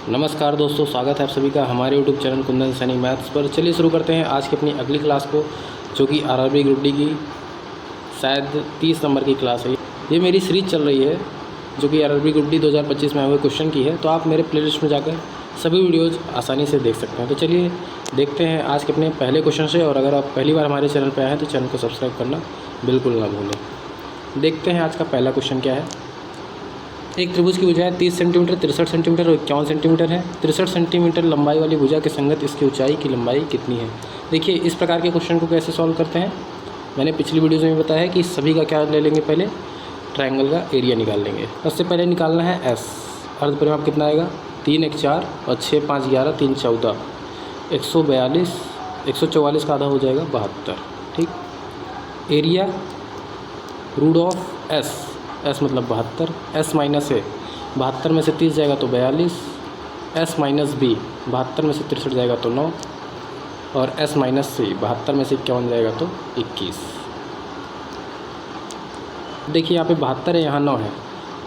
नमस्कार दोस्तों, स्वागत है आप सभी का हमारे YouTube channel Kundan Saini maths पर। चलिए शुरू करते हैं आज की अपनी अगली क्लास को, जो कि आरआरबी ग्रुप डी की शायद 30 नंबर की क्लास है। ये मेरी सीरीज चल रही है जो कि आरआरबी ग्रुप डी 2025 में आए हुए क्वेश्चन की है। तो आप मेरे प्लेलिस्ट में जाकर सभी वीडियोज़ आसानी से देख सकते हैं। तो चलिए देखते हैं आज के अपने पहले क्वेश्चन से। और अगर आप पहली बार हमारे चैनल पर आए हैं तो चैनल को सब्सक्राइब करना बिल्कुल ना भूलें। देखते हैं आज का पहला क्वेश्चन क्या है। एक त्रिभुज की भुजाएं 30 सेंटीमीटर, 63 सेंटीमीटर और 51 सेंटीमीटर है। 63 सेंटीमीटर लंबाई वाली भुजा के संगत इसकी ऊंचाई की लंबाई कितनी है। देखिए इस प्रकार के क्वेश्चन को कैसे सॉल्व करते हैं, मैंने पिछली वीडियोज़ में बताया है कि सभी का क्या ले लेंगे, पहले ट्रायंगल का एरिया निकाल लेंगे। सबसे पहले निकालना है एस। अर्ध परिमाप कितना आएगा, 3 1 4 और 6 5 11 3 14 142 144 का आधा हो जाएगा 72। ठीक। Area root of S, S मतलब 72, एस माइनस ए 72 में से 30 जाएगा तो 42, एस माइनस बी 72 में से 63 जाएगा तो 9 और एस माइनस सी 72 में से 51 जाएगा तो 21। देखिए यहाँ पे 72 है, यहाँ 9 है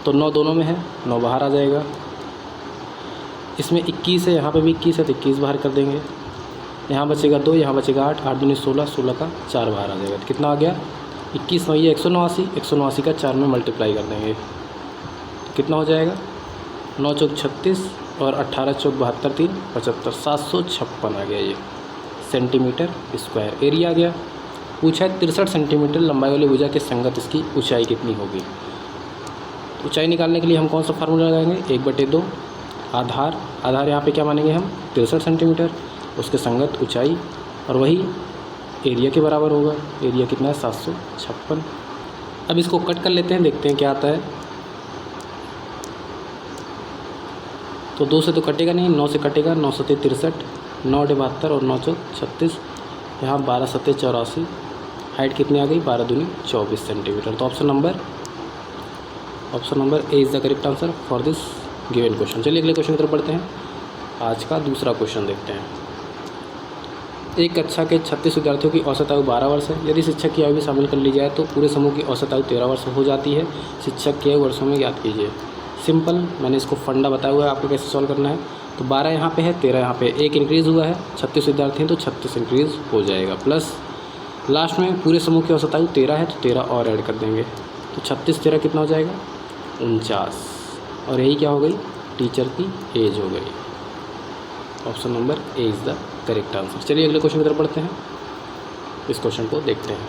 तो 9 दोनों में है, 9 बाहर आ जाएगा। इसमें 21 है, यहाँ पे भी 21 है तो 21 बाहर कर देंगे। यहाँ बचेगा 2, यहाँ बचेगा 8, 8 दूनी 16, 16 का 4 बाहर आ जाएगा। तो कितना आ गया, 21 9 ये 189, 189 का 4 में मल्टीप्लाई कर देंगे तो कितना हो जाएगा, 9 चौक 36 और 18 चौक 72 3 75 756 आ गया ये सेंटीमीटर स्क्वायर। एरिया आ गया। पूछा है 63 सेंटीमीटर लंबाई वाली भुजा के संगत इसकी ऊंचाई कितनी होगी। ऊंचाई निकालने के लिए हम कौन सा फार्मूला लगाएंगे, 1/2 आधार। आधार यहाँ पे क्या मानेंगे हम, 63 सेंटीमीटर, उसके संगत ऊंचाई और वही एरिया के बराबर होगा। एरिया कितना है, 756। अब इसको कट कर लेते हैं, देखते हैं क्या आता है। तो 2 से तो कटेगा नहीं, 9 से कटेगा, 9 7 63, 9 72 और 9 चौक 36, यहाँ 12 7 84। हाइट कितनी आ गई, 12 दूनी 24 सेंटीमीटर। तो option number A is the correct answer for this given question. चलिए अगले क्वेश्चन की तरफ बढ़ते हैं। आज का दूसरा क्वेश्चन देखते हैं। एक कक्षा के 36 विद्यार्थियों की औसत आयु 12 वर्ष है। यदि शिक्षक की आयु भी शामिल कर ली जाए तो पूरे समूह की औसत आयु 13 वर्ष हो जाती है। शिक्षक के वर्षों में ज्ञात कीजिए। सिंपल, मैंने इसको फंडा बताया हुआ है आपको कैसे सॉल्व करना है। तो 12 यहाँ पे है, 13 यहाँ पे, एक इंक्रीज़ हुआ है, 36 विद्यार्थी हैं तो 36 इंक्रीज़ हो जाएगा। प्लस लास्ट में पूरे समूह की औसत आयु 13 है तो 13 और ऐड कर देंगे तो 36 13 कितना हो जाएगा, 49। और यही क्या हो गई, टीचर की एज हो गई। Option number A is the correct answer. चलिए अगले क्वेश्चन की तरफ बढ़ते हैं। इस क्वेश्चन को देखते हैं।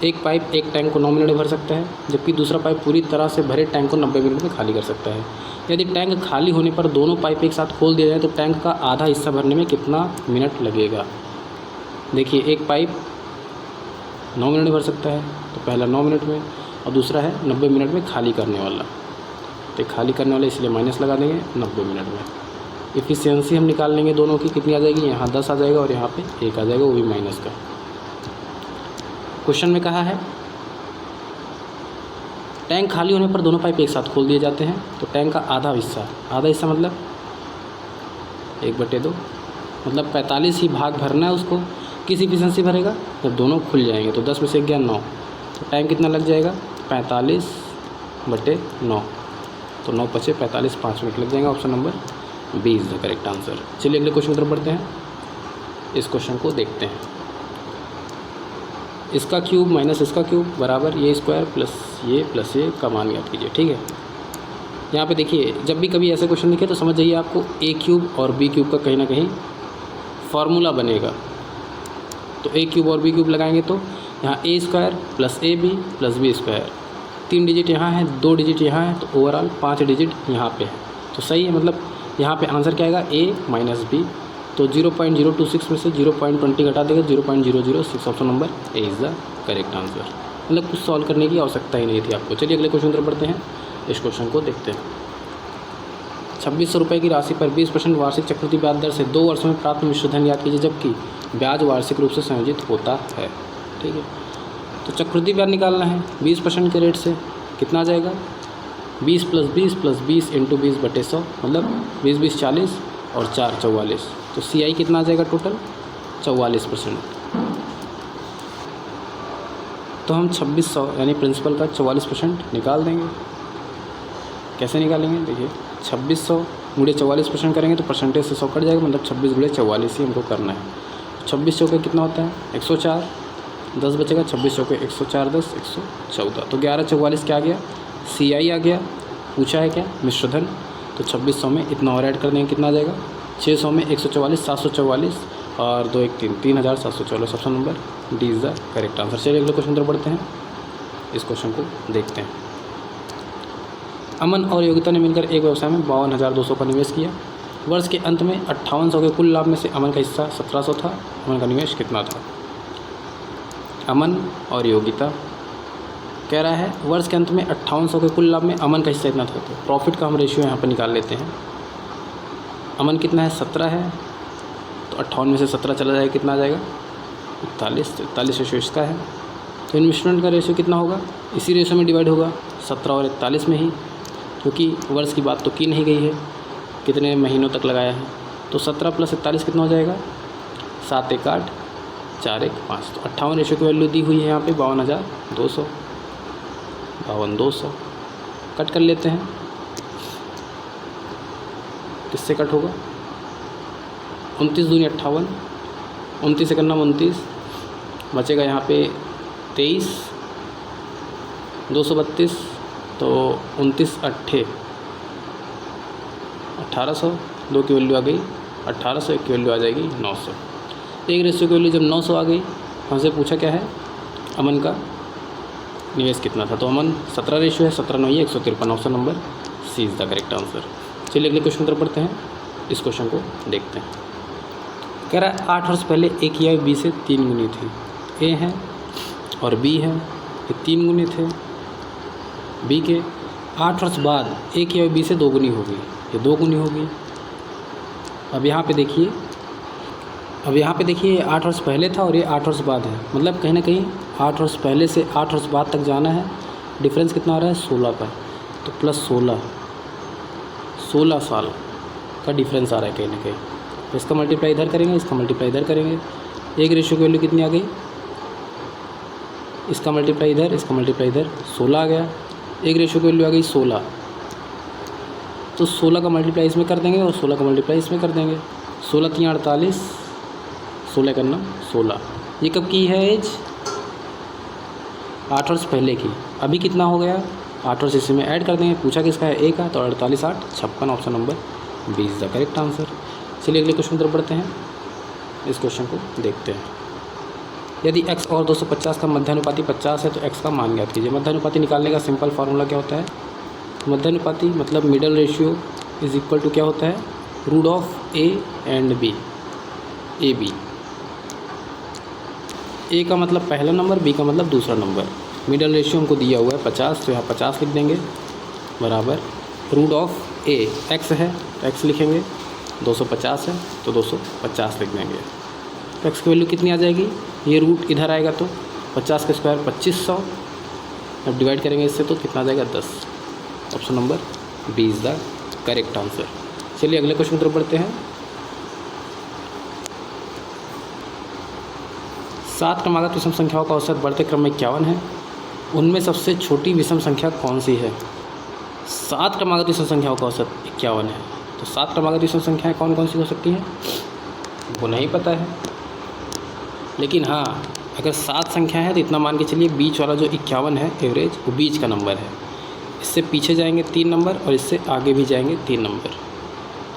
एक पाइप एक टैंक को 9 मिनट में भर सकता है, जबकि दूसरा पाइप पूरी तरह से भरे टैंक को 90 मिनट में खाली कर सकता है। यदि टैंक खाली होने पर दोनों पाइप एक साथ खोल दिया जाए तो टैंक का आधा हिस्सा भरने में कितना मिनट लगेगा। देखिए एक पाइप 9 मिनट में भर सकता है तो पहला 9 मिनट में और दूसरा है 90 मिनट में खाली करने वाला। तो खाली करने वाला इसलिए माइनस लगा देंगे 90 मिनट में। इफ़िशियंसी हम निकाल लेंगे दोनों की, कितनी आ जाएगी, यहाँ 10 आ जाएगा और यहाँ पे 1 आ जाएगा, वो भी माइनस का। क्वेश्चन में कहा है टैंक खाली होने पर दोनों पाइप एक साथ खोल दिए जाते हैं तो टैंक का आधा हिस्सा मतलब 1/2 मतलब 45 ही भाग भरना है उसको। किस इफिशियंसी भरेगा, जब दोनों खुल जाएंगे तो 10 में से 1 गया 9, तो टाइम कितना लग जाएगा, 45/9। तो 9 बचे 45, 5 मिनट लग जाएंगे। Option number B is the correct answer. चलिए अगले क्वेश्चन की तरफ बढ़ते हैं। इस क्वेश्चन को देखते हैं। इसका क्यूब माइनस इसका क्यूब बराबर ये स्क्वायर प्लस ये का मान ज्ञात कीजिए। ठीक है, यहाँ पे देखिए जब भी कभी ऐसे क्वेश्चन दिखे तो समझ जाइए आपको ए क्यूब और बी क्यूब का कहीं ना कहीं फार्मूला बनेगा। तो ए क्यूब और बी क्यूब लगाएंगे तो यहाँ A square plus A B plus B square, 3 digit यहाँ है, 2 डिजिट यहाँ है, तो ओवरऑल 5 डिजिट यहाँ पे है। तो सही है, मतलब यहाँ पे आंसर क्या आएगा, ए माइनस बी। तो 0.026 में से 0.20 घटा देगा, 0.006। Option number A is the correct answer. मतलब कुछ सॉल्व करने की आवश्यकता ही नहीं थी आपको। चलिए अगले क्वेश्चन की तरफ बढ़ते हैं। इस क्वेश्चन को देखते हैं। 2600 रुपये की राशि पर 20% वार्षिक चक्रवृद्धि ब्याज दर से 2 वर्षों में प्राप्त मिश्रधन याद कीजिए, जबकि ब्याज वार्षिक रूप से संयोजित होता है। ठीक है, तो चक्रवृद्धि ब्याज निकालना है 20% के रेट से, कितना आ जाएगा, 20 + 20 + 20 × 20/100 मतलब 20 20 40 और 4 44। तो CI कितना आ जाएगा टोटल, 44%। तो हम 2600 यानी प्रिंसिपल का 44% निकाल देंगे। कैसे निकालेंगे, देखिए 2600 गुणे 44% करेंगे तो परसेंटेज से 100 कट जाएगा, मतलब 26 गुणे 44 ही हमको करना है। 26 चौके कितना होता है 104, 10 बचेगा, 26 चौके 104, 10 114, तो 11 44 क्या आ गया CI आ गया। पूछा है क्या मिश्रधन, तो 2600 में इतना और ऐड कर देंगे, कितना आ जाएगा 600 में 144 744 और 2 1 3 3744। Option number D is the correct answer. चलिए अगले क्वेश्चन तरफ बढ़ते हैं, इस क्वेश्चन को देखते हैं। अमन और योगिता ने मिलकर एक व्यवसाय में 52,200 का निवेश किया। वर्ष के अंत में 5800 के कुल लाभ में से अमन का हिस्सा 1700 था। अमन का निवेश कितना था? अमन और योगिता कह रहा है वर्ष के अंत में 5800 के कुल लाभ में अमन का हिस्सा इतना था। तो प्रॉफिट का हम रेशियो यहाँ पर निकाल लेते हैं। अमन कितना है 17 है, तो 58 में से 17 चला जाएगा, कितना आ जाएगा 41 रेशियो इसका है। तो इन्वेस्टमेंट का रेशियो कितना होगा, इसी रेशियो में डिवाइड होगा 17 और 41 में ही, क्योंकि वर्ष की बात तो की नहीं गई है, कितने महीनों तक लगाया है। तो 17 + 41 कितना हो जाएगा 7 1 8 4 1 5। तो 58 रेशियो की वैल्यू दी हुई है यहाँ पे 52,200, 52,200 कट कर लेते हैं। किससे कट होगा 29 दूनी 58, 29 से करना 29, बचेगा यहाँ पे 23, 232, तो 29 8 1800, 2 की वैल्यू आ गई 1800, 1 की वैल्यू आ जाएगी 900। एक रेशियो की वैल्यू जब 900 आ गई, हमसे पूछा क्या है अमन का निवेश कितना था, तो अमन 17 रेशियो है, 17 9 153। Option number C is the correct answer. चलिए अगले क्वेश्चन तरफ पढ़ते हैं, इस क्वेश्चन को देखते हैं। कह रहा है 8 वर्ष पहले ए की आयु बी से 3 गुनी थी। ए है और बी है, ये 3 गुनी थे। बी के 8 वर्ष बाद ए की आयु बी से 2 गुनी होगी, ये 2 गुनी होगी। अब यहाँ पे देखिए, 8 वर्ष पहले था और ये 8 वर्ष बाद है, मतलब कहीं ना कहीं 8 वर्ष पहले से 8 वर्ष बाद तक जाना है। डिफरेंस कितना आ रहा है 16 का, तो प्लस 16 साल का डिफरेंस आ रहा है कहीं ना कहीं। तो इसका मल्टीप्लाई इधर करेंगे, इसका मल्टीप्लाई इधर करेंगे। एक रेशियो की वैल्यू कितनी आ गई, इसका मल्टीप्लाई इधर, इसका मल्टीप्लाई इधर, 16 आ गया। एक रेशियो की वैल्यू आ गई 16, तो 16 का मल्टीप्लाई इसमें कर देंगे और 16 का मल्टीप्लाई इसमें कर देंगे। 16 3 48, 16 करना 16। ये कब की है एज 8 वर्ष पहले की। अभी कितना हो गया 8 वर्ष इसमें ऐड कर देंगे। पूछा किसका है ए का, तो 48 8 56। Option number B is the correct answer. चलिए अगले क्वेश्चन तरफ बढ़ते हैं, इस क्वेश्चन को देखते हैं। यदि x और 250 का मध्यानुपाती 50 है तो x का मान ज्ञात कीजिए। मध्यानुपाती निकालने का सिंपल फार्मूला क्या होता है, मध्यानुपाती मतलब middle ratio is equal to क्या होता है, root of A and B. A B, A का मतलब पहला नंबर, बी का मतलब दूसरा नंबर। मिडल रेशियो हमको दिया हुआ है 50, तो यहाँ 50 लिख देंगे बराबर रूट ऑफ ए। एक्स है तो एक्स लिखेंगे, 250 है तो 250 लिख देंगे। तो एक्स की वैल्यू कितनी आ जाएगी, ये रूट इधर आएगा तो 50 का स्क्वायर 2500, अब डिवाइड करेंगे इससे तो कितना आ जाएगा 10। Option number B is the correct answer. चलिए अगले क्वेश्चन की तरफ बढ़ते हैं। 7 क्रमागत विषम संख्याओं का औसत बढ़ते क्रम में 51 है, उनमें सबसे छोटी विषम संख्या कौन सी है। 7 क्रमागत विषम संख्याओं का औसत 51 है, तो 7 क्रमागत विषम संख्याएँ कौन कौन सी हो सकती हैं वो नहीं पता है, लेकिन हाँ अगर 7 संख्या है तो इतना मान के चलिए बीच वाला जो 51 है एवरेज, वो बीच का नंबर है। इससे पीछे जाएंगे 3 नंबर और इससे आगे भी जाएंगे 3 नंबर।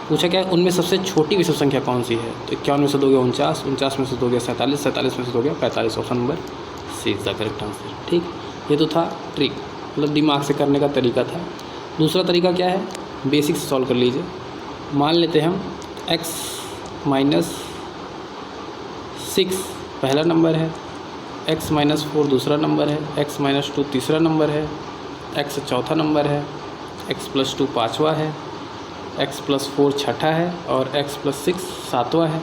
पूछा क्या है उनमें सबसे छोटी विषम संख्या कौन सी है, तो 51 में से 2 गया 49, 49 में से 2 गया 47, 47 में से 2 गया 45। Option number C is the correct answer. ठीक, ये तो था ट्रिक, मतलब दिमाग से करने का तरीका था। दूसरा तरीका क्या है, बेसिक से सॉल्व कर लीजिए। मान लेते हैं हम x - 6 पहला नंबर है, x - 4 दूसरा नंबर है, x - 2 तीसरा नंबर है, x चौथा नंबर है, x + 2 पाँचवा है, x + 4 छठा है और x + 6 सातवां है।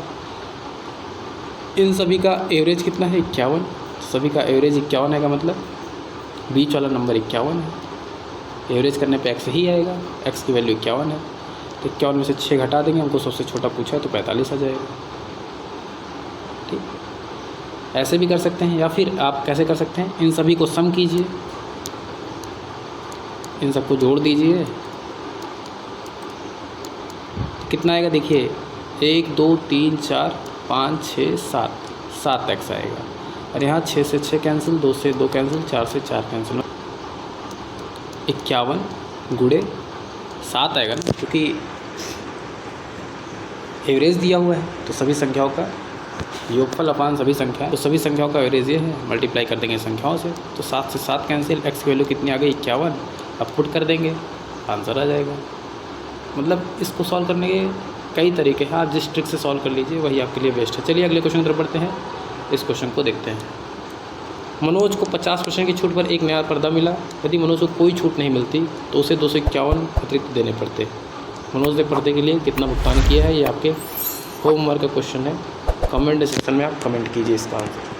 इन सभी का एवरेज कितना है 51, सभी का एवरेज 51 है का मतलब बीच वाला नंबर 51 है। एवरेज करने पे x ही आएगा, x की वैल्यू 51 है, तो 51 में से 6 घटा देंगे, हमको सबसे छोटा पूछा है तो 45 आ जाएगा। ठीक, ऐसे भी कर सकते हैं, या फिर आप कैसे कर सकते हैं, इन सभी को सम कीजिए, इन सबको जोड़ दीजिए कितना आएगा देखिए, 1 2 3 4 5 6 7, 7x आएगा। और यहाँ 6 से 6 कैंसिल, 2 से 2 कैंसिल, 4 से 4 कैंसिल, 51 गुणे 7 आएगा ना, क्योंकि एवरेज दिया हुआ है तो सभी संख्याओं का योगफल अपान सभी संख्या, तो सभी संख्याओं का एवरेज ये है, मल्टीप्लाई कर देंगे संख्याओं से। तो 7 से 7 कैंसिल, x की वैल्यू कितनी आ गई 51, अब पुट कर देंगे आंसर आ जाएगा। मतलब इसको सॉल्व करने के कई तरीके हैं, आप जिस ट्रिक से सॉल्व कर लीजिए वही आपके लिए बेस्ट है। चलिए अगले क्वेश्चन की तरफ बढ़ते हैं। इस क्वेश्चन को देखते हैं। मनोज को 50% की छूट पर एक नया पर्दा मिला। यदि मनोज को कोई छूट नहीं मिलती तो उसे 251 अतिरिक्त देने पड़ते। मनोज ने पर्दे के लिए कितना भुगतान किया है, ये आपके होमवर्क का क्वेश्चन है। कमेंट सेक्शन में आप कमेंट कीजिए इसका आंसर।